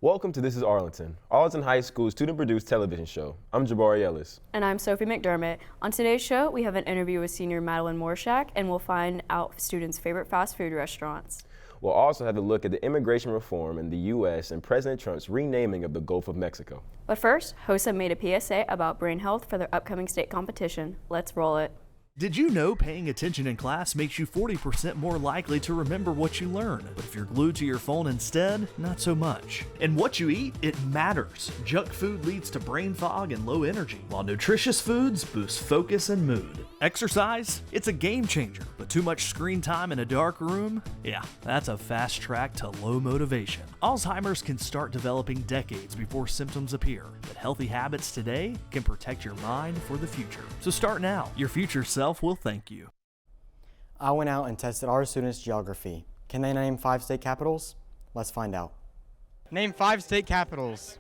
Welcome to This Is Arlington, Arlington High School's student-produced television show. I'm Jabari Ellis. And I'm Sophie McDermott. On today's show, we have an interview with senior Madeline Morshak, and we'll find out students' favorite fast food restaurants. We'll also have a look at the immigration reform in the U.S. and President Trump's renaming of the Gulf of Mexico. But first, HOSA made a PSA about brain health for their upcoming state competition. Let's roll it. Did you know paying attention in class makes you 40% more likely to remember what you learn? But if you're glued to your phone instead, not so much. And what you eat, it matters. Junk food leads to brain fog and low energy, while nutritious foods boost focus and mood. Exercise? It's a game changer, but too much screen time in a dark room? Yeah, that's a fast track to low motivation. Alzheimer's can start developing decades before symptoms appear, but healthy habits today can protect your mind for the future. So start now. Your future self will thank you. I went out and tested our students' geography. Can they name 5 state capitals? Let's find out. Name 5 state capitals.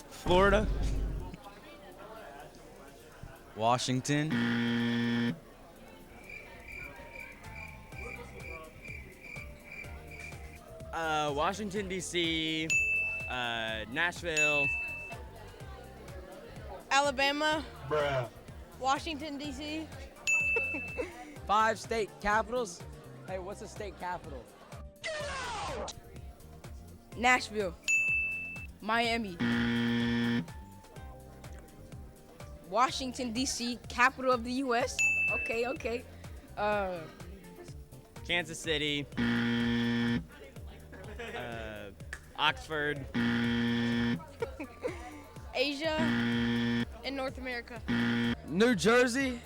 Florida, Washington, Washington D.C., Nashville, Alabama, Washington D.C. 5 state capitals. Hey, what's a state capital? Nashville, Miami, Washington D.C., capital of the U.S. Okay. Kansas City, Oxford, Asia, and North America. New Jersey.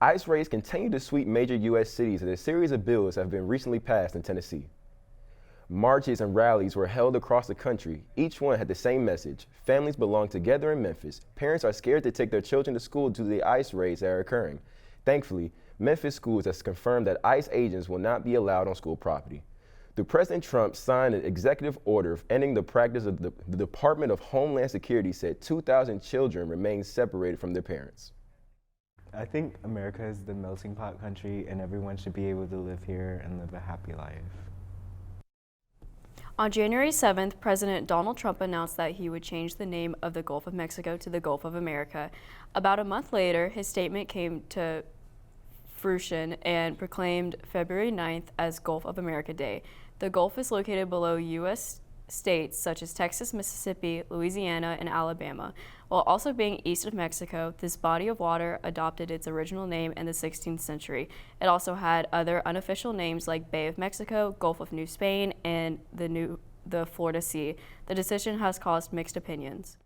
ICE raids continue to sweep major U.S. cities as a series of bills have been recently passed in Tennessee. Marches and rallies were held across the country. Each one had the same message. Families belong together in Memphis. Parents are scared to take their children to school due to the ICE raids that are occurring. Thankfully, Memphis schools has confirmed that ICE agents will not be allowed on school property. President Trump signed an executive order ending the practice of the Department of Homeland Security said 2,000 children remain separated from their parents. I think America is the melting pot country and everyone should be able to live here and live a happy life. On January 7th, President Donald Trump announced that he would change the name of the Gulf of Mexico to the Gulf of America. About a month later, his statement came to fruition and proclaimed February 9th as Gulf of America Day. The Gulf is located below U.S. states such as Texas, Mississippi, Louisiana, and Alabama. While also being east of Mexico, this body of water adopted its original name in the 16th century. It also had other unofficial names like Bay of Mexico, Gulf of New Spain, and the Florida Sea. The decision has caused mixed opinions.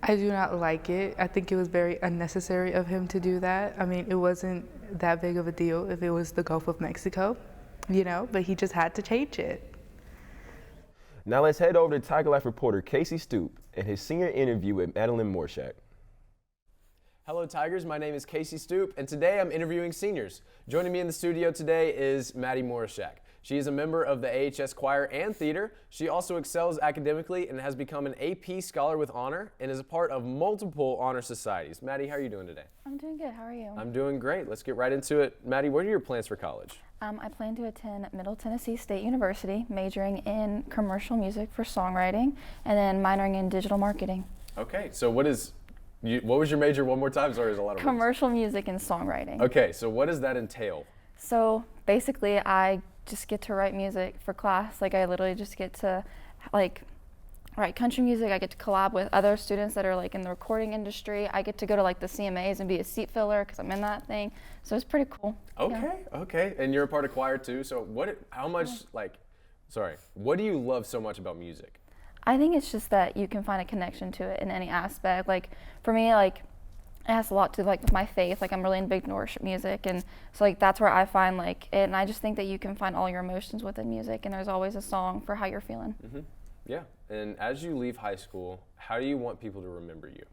I do not like it. I think it was very unnecessary of him to do that. I mean, it wasn't that big of a deal if it was the Gulf of Mexico, but he just had to change it. Now let's head over to Tiger Life reporter Casey Stoop and his senior interview with Madeline Morshak. Hello Tigers, my name is Casey Stoop and today I'm interviewing seniors. Joining me in the studio today is Maddie Morshak. She is a member of the AHS choir and theater. She also excels academically and has become an AP Scholar with Honor and is a part of multiple honor societies. Maddie, how are you doing today? I'm doing good. How are you? I'm doing great. Let's get right into it. Maddie, what are your plans for college? I plan to attend Middle Tennessee State University, majoring in commercial music for songwriting, and then minoring in digital marketing. Okay, so what was your major one more time? Sorry, there's a lot of commercial music and songwriting. Okay, so what does that entail? So basically, I just get to write music for class. Like I literally just get to write country music. I get to collab with other students that are in the recording industry. I get to go to the CMAs and be a seat filler because I'm in that thing. So it's pretty cool. Okay. And you're a part of choir too. So what do you love so much about music? I think it's just that you can find a connection to it in any aspect. For me, it has a lot to do with my faith. I'm really into big worship music, and so that's where I find it. And I just think that you can find all your emotions within music, and there's always a song for how you're feeling. Mm-hmm. Yeah, and as you leave high school, how do you want people to remember you?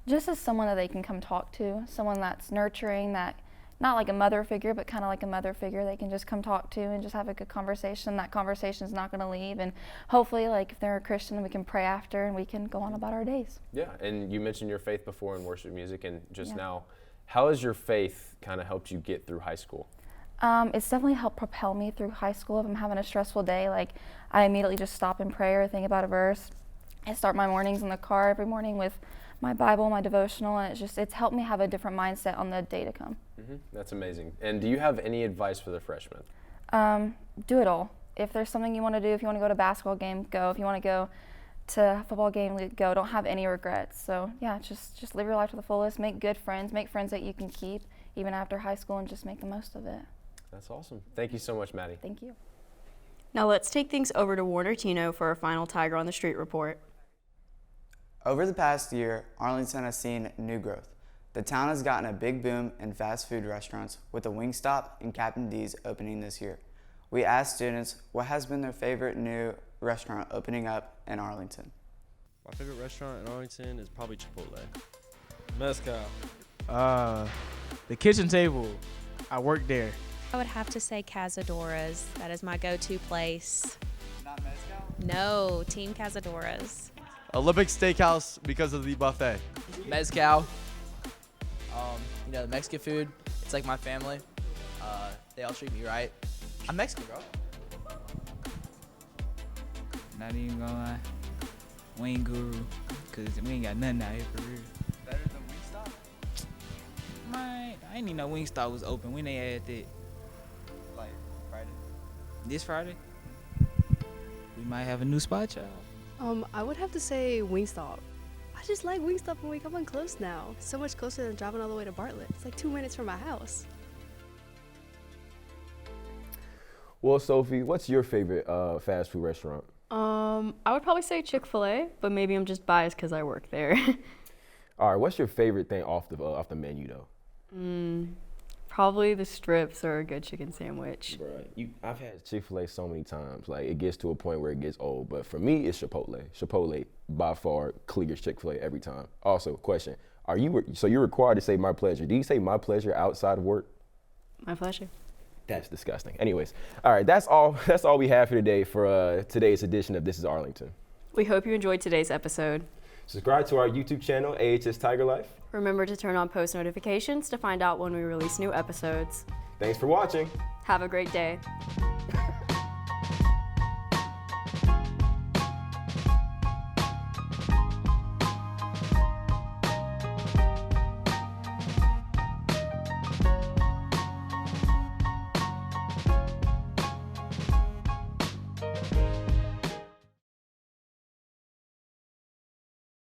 Just as someone that they can come talk to, someone that's nurturing, that not like a mother figure, but kind of like a mother figure they can just come talk to and just have a good conversation. That conversation is not going to leave, and hopefully, like if they're a Christian, we can pray after and we can go on about our days. Yeah, and you mentioned your faith before in worship music, and just now, how has your faith kind of helped you get through high school? It's definitely helped propel me through high school. If I'm having a stressful day, like I immediately just stop in prayer, think about a verse. I start my mornings in the car every morning with my Bible, my devotional, and it's helped me have a different mindset on the day to come. That's amazing. And do you have any advice for the freshmen? Do it all. If there's something you want to do, if you want to go to a basketball game, go. If you want to go to a football game, go. Don't have any regrets. So yeah, just live your life to the fullest. Make good friends. Make friends that you can keep even after high school, and just make the most of it. That's awesome. Thank you so much, Maddie. Thank you. Now let's take things over to Warner Tino for our final Tiger on the Street report. Over the past year, Arlington has seen new growth. The town has gotten a big boom in fast food restaurants, with the Wingstop and Captain D's opening this year. We asked students what has been their favorite new restaurant opening up in Arlington. My favorite restaurant in Arlington is probably Chipotle. Mezcal. The kitchen table. I work there. I would have to say Casadora's. That is my go-to place. Not Mezcal? No, Team Casadora's. Olympic Steakhouse because of the buffet. Mezcal. You know, the Mexican food, it's like my family. They all treat me right. I'm Mexican, bro. Not even gonna lie. Wing Guru, cause we ain't got nothing out here for real. Better than Wingstop? Man, I didn't even know Wingstop was open when they had that. Like Friday? This Friday? We might have a new spot, y'all. I would have to say Wingstop. I just like Wingstop and we come on close now. So much closer than driving all the way to Bartlett. It's like 2 minutes from my house. Well, Sophie, what's your favorite fast food restaurant? I would probably say Chick-fil-A, but maybe I'm just biased because I work there. All right, what's your favorite thing off the menu though? Probably the strips or a good chicken sandwich. Right. I've had Chick-fil-A so many times, like it gets to a point where it gets old. But for me, it's Chipotle. Chipotle by far clears Chick-fil-A every time. Also, question: so you're required to say my pleasure? Do you say my pleasure outside of work? My pleasure. That's disgusting. Anyways, all right, that's all we have for today for today's edition of This Is Arlington. We hope you enjoyed today's episode. Subscribe to our YouTube channel, AHS Tiger Life. Remember to turn on post notifications to find out when we release new episodes. Thanks for watching. Have a great day.